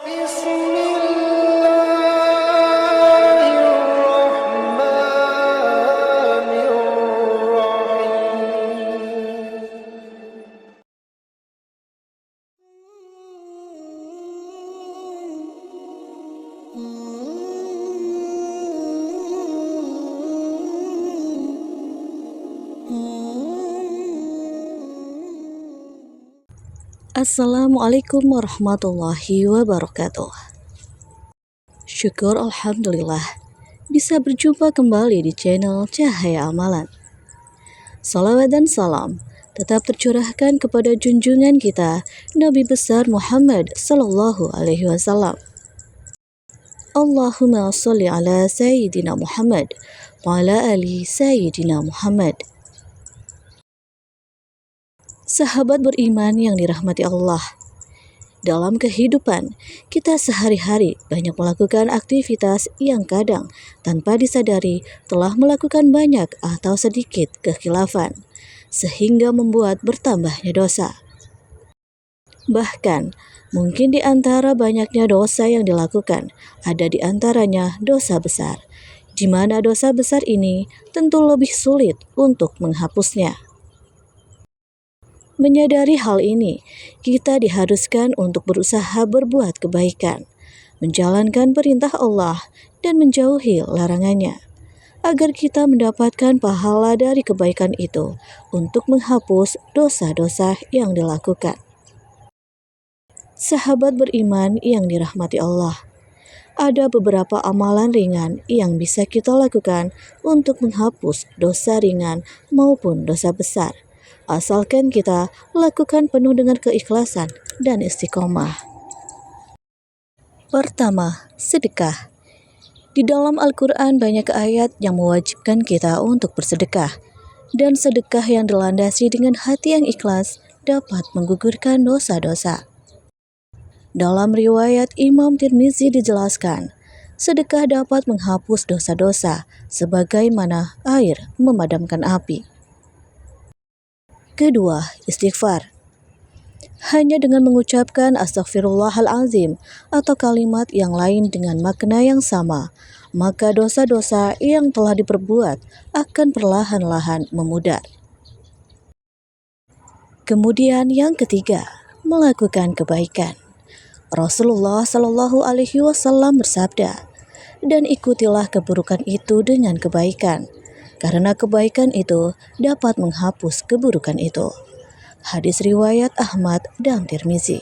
بسم الله الرحمن الرحيم. Assalamualaikum warahmatullahi wabarakatuh. Syukur Alhamdulillah bisa berjumpa kembali di channel Cahaya Amalan. Salawat dan salam tetap tercurahkan kepada junjungan kita Nabi besar Muhammad sallallahu alaihi wasallam. Allahumma sholli ala Sayyidina Muhammad wa ala ali Sayyidina Muhammad. Sahabat beriman yang dirahmati Allah, dalam kehidupan kita sehari-hari banyak melakukan aktivitas yang kadang tanpa disadari telah melakukan banyak atau sedikit kekhilafan, sehingga membuat bertambahnya dosa. Bahkan, mungkin di antara banyaknya dosa yang dilakukan, ada di antaranya dosa besar, di mana dosa besar ini tentu lebih sulit untuk menghapusnya. Menyadari hal ini, kita diharuskan untuk berusaha berbuat kebaikan, menjalankan perintah Allah, dan menjauhi larangannya, agar kita mendapatkan pahala dari kebaikan itu untuk menghapus dosa-dosa yang dilakukan. Sahabat beriman yang dirahmati Allah, ada beberapa amalan ringan yang bisa kita lakukan untuk menghapus dosa ringan maupun dosa besar, asalkan kita lakukan penuh dengan keikhlasan dan istiqomah. Pertama, sedekah. Di dalam Al-Quran banyak ayat yang mewajibkan kita untuk bersedekah, dan sedekah yang dilandasi dengan hati yang ikhlas dapat menggugurkan dosa-dosa. Dalam riwayat Imam Tirmizi dijelaskan, sedekah dapat menghapus dosa-dosa sebagaimana air memadamkan api. Kedua, istighfar. Hanya dengan mengucapkan astaghfirullahalazim atau kalimat yang lain dengan makna yang sama, maka dosa-dosa yang telah diperbuat akan perlahan-lahan memudar. Kemudian yang ketiga, melakukan kebaikan. Rasulullah Shallallahu Alaihi Wasallam bersabda, dan ikutilah keburukan itu dengan kebaikan, karena kebaikan itu dapat menghapus keburukan itu. Hadis riwayat Ahmad dan Tirmizi.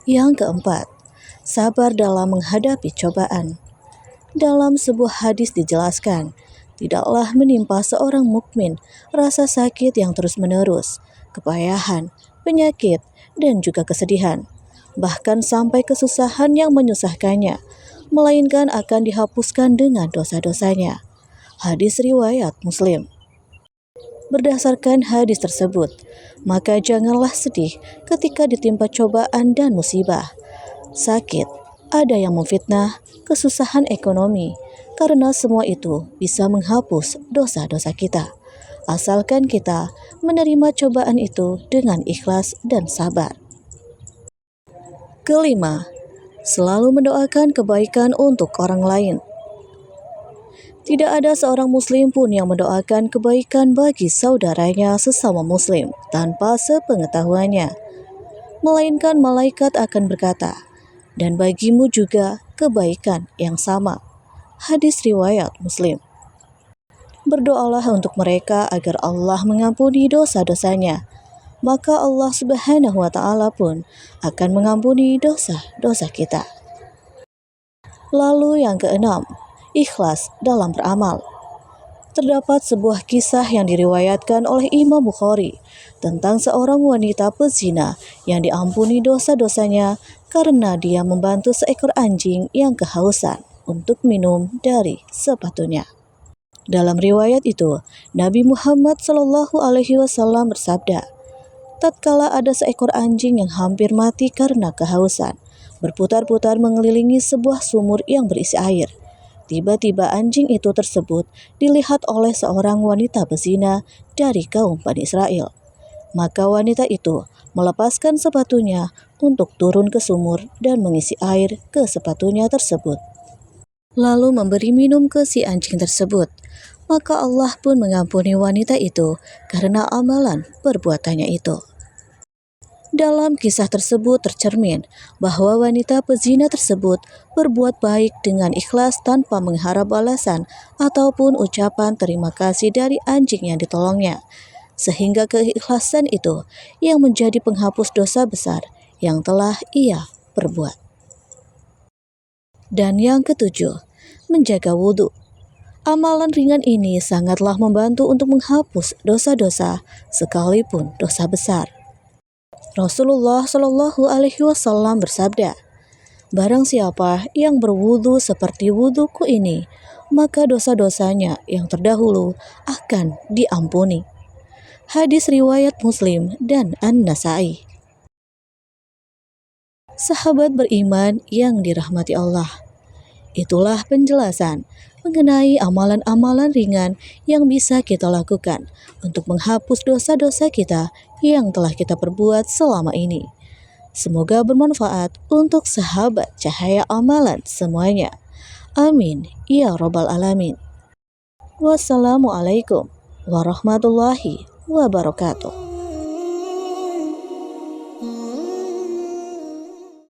Yang keempat, sabar dalam menghadapi cobaan. Dalam sebuah hadis dijelaskan, tidaklah menimpa seorang mukmin rasa sakit yang terus-menerus, kepayahan, penyakit, dan juga kesedihan, bahkan sampai kesusahan yang menyusahkannya, melainkan akan dihapuskan dengan dosa-dosanya. Hadis riwayat Muslim. Berdasarkan hadis tersebut, maka janganlah sedih ketika ditimpa cobaan dan musibah, sakit, ada yang memfitnah, kesusahan ekonomi, karena semua itu bisa menghapus dosa-dosa kita, asalkan kita menerima cobaan itu dengan ikhlas dan sabar. Kelima, selalu mendoakan kebaikan untuk orang lain. Tidak ada seorang muslim pun yang mendoakan kebaikan bagi saudaranya sesama muslim tanpa sepengetahuannya, melainkan malaikat akan berkata, dan bagimu juga kebaikan yang sama. Hadis riwayat Muslim. Berdoalah untuk mereka agar Allah mengampuni dosa-dosanya, maka Allah Subhanahu wa Ta'ala pun akan mengampuni dosa-dosa kita. Lalu yang keenam, ikhlas dalam beramal. Terdapat sebuah kisah yang diriwayatkan oleh Imam Bukhari tentang seorang wanita pezina yang diampuni dosa-dosanya karena dia membantu seekor anjing yang kehausan untuk minum dari sepatunya. Dalam riwayat itu, Nabi Muhammad SAW bersabda, tatkala ada seekor anjing yang hampir mati karena kehausan, berputar-putar mengelilingi sebuah sumur yang berisi air, tiba-tiba anjing itu tersebut dilihat oleh seorang wanita bezina dari kaum Bani Israel. Maka wanita itu melepaskan sepatunya untuk turun ke sumur dan mengisi air ke sepatunya tersebut, lalu memberi minum ke si anjing tersebut. Maka Allah pun mengampuni wanita itu karena amalan perbuatannya itu. Dalam kisah tersebut tercermin bahwa wanita pezina tersebut berbuat baik dengan ikhlas tanpa mengharap balasan ataupun ucapan terima kasih dari anjing yang ditolongnya, sehingga keikhlasan itu yang menjadi penghapus dosa besar yang telah ia perbuat. Dan yang ketujuh, menjaga wudhu. Amalan ringan ini sangatlah membantu untuk menghapus dosa-dosa sekalipun dosa besar. Rasulullah Shallallahu Alaihi Wasallam bersabda, "Barang siapa yang berwudu seperti wuduku ini, maka dosa-dosanya yang terdahulu akan diampuni." Hadis riwayat Muslim dan An-Nasai. Sahabat beriman yang dirahmati Allah, itulah penjelasan mengenai amalan-amalan ringan yang bisa kita lakukan untuk menghapus dosa-dosa kita yang telah kita perbuat selama ini. Semoga bermanfaat untuk sahabat cahaya amalan semuanya. Amin ya rabbal alamin. Wassalamualaikum warahmatullahi wabarakatuh.